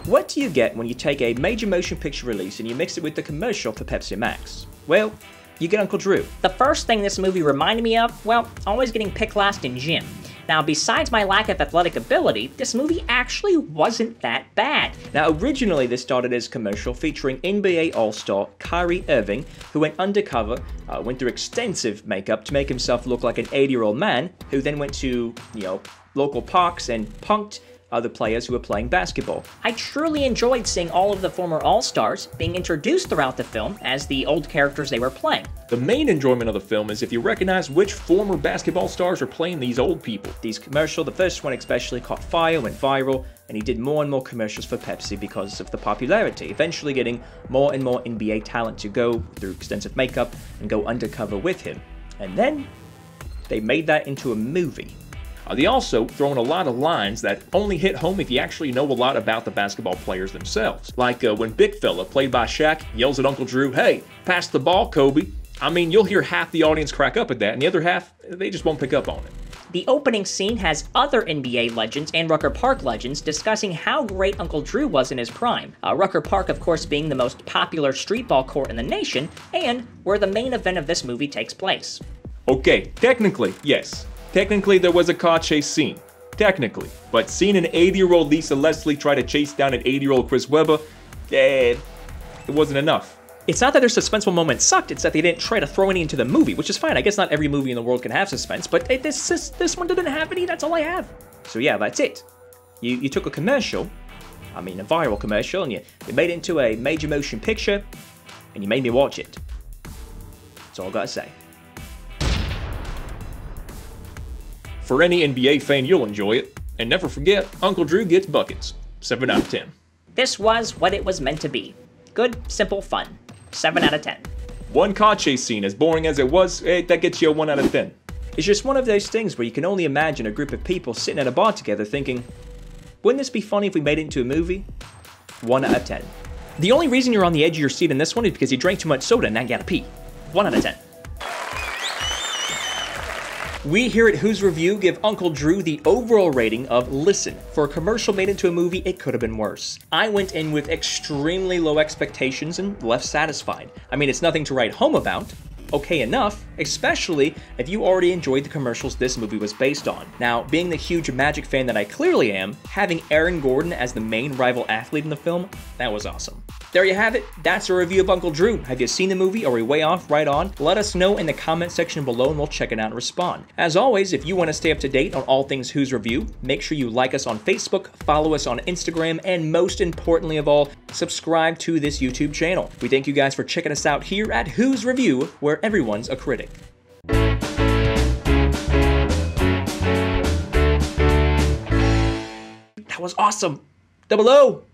What do you get when you take a major motion picture release and you mix it with the commercial for Pepsi Max? Well, you get Uncle Drew. The first thing this movie reminded me of, well, always getting picked last in gym. Now, besides my lack of athletic ability, this movie actually wasn't that bad. Now, originally this started as a commercial featuring NBA All-Star Kyrie Irving, who went undercover, went through extensive makeup to make himself look like an 80-year-old man, who then went to, local parks and punked other players who were playing basketball. I truly enjoyed seeing all of the former All-Stars being introduced throughout the film as the old characters they were playing. The main enjoyment of the film is if you recognize which former basketball stars are playing these old people. These commercials, the first one especially, caught fire, went viral, and he did more and more commercials for Pepsi because of the popularity, eventually getting more and more NBA talent to go through extensive makeup and go undercover with him. And then they made that into a movie. They also throw in a lot of lines that only hit home if you actually know a lot about the basketball players themselves. Like when Big Fella, played by Shaq, yells at Uncle Drew, "Hey, pass the ball, Kobe." I mean, you'll hear half the audience crack up at that, and the other half, they just won't pick up on it. The opening scene has other NBA legends and Rucker Park legends discussing how great Uncle Drew was in his prime. Rucker Park, of course, being the most popular streetball court in the nation, and where the main event of this movie takes place. Okay, technically, yes. Technically, there was a car chase scene. Technically. But seeing an 80-year-old Lisa Leslie try to chase down an 80-year-old Chris Webber, it wasn't enough. It's not that their suspenseful moments sucked, it's that they didn't try to throw any into the movie, which is fine. I guess not every movie in the world can have suspense, but this one didn't have any, that's all I have. So yeah, that's it. You took a commercial, a viral commercial, and you made it into a major motion picture, and you made me watch it. That's all I gotta say. For any NBA fan, you'll enjoy it. And never forget, Uncle Drew gets buckets. 7 out of 10. This was what it was meant to be. Good, simple fun. 7 out of 10. One car chase scene, as boring as it was, that gets you a 1 out of 10. It's just one of those things where you can only imagine a group of people sitting at a bar together thinking, wouldn't this be funny if we made it into a movie? 1 out of 10. The only reason you're on the edge of your seat in this one is because you drank too much soda and now you gotta pee. 1 out of 10. We here at Who's Review give Uncle Drew the overall rating of listen. For a commercial made into a movie, it could have been worse. I went in with extremely low expectations and left satisfied. It's nothing to write home about. Okay enough, especially if you already enjoyed the commercials this movie was based on. Now, being the huge Magic fan that I clearly am, having Aaron Gordon as the main rival athlete in the film, that was awesome. There you have it, that's a review of Uncle Drew. Have you seen the movie? Are we way off, right on? Let us know in the comment section below and we'll check it out and respond. As always, if you want to stay up to date on all things Who's Review, make sure you like us on Facebook, follow us on Instagram, and most importantly of all, subscribe to this YouTube channel. We thank you guys for checking us out here at Who's Review, where everyone's a critic. That was awesome. Double O.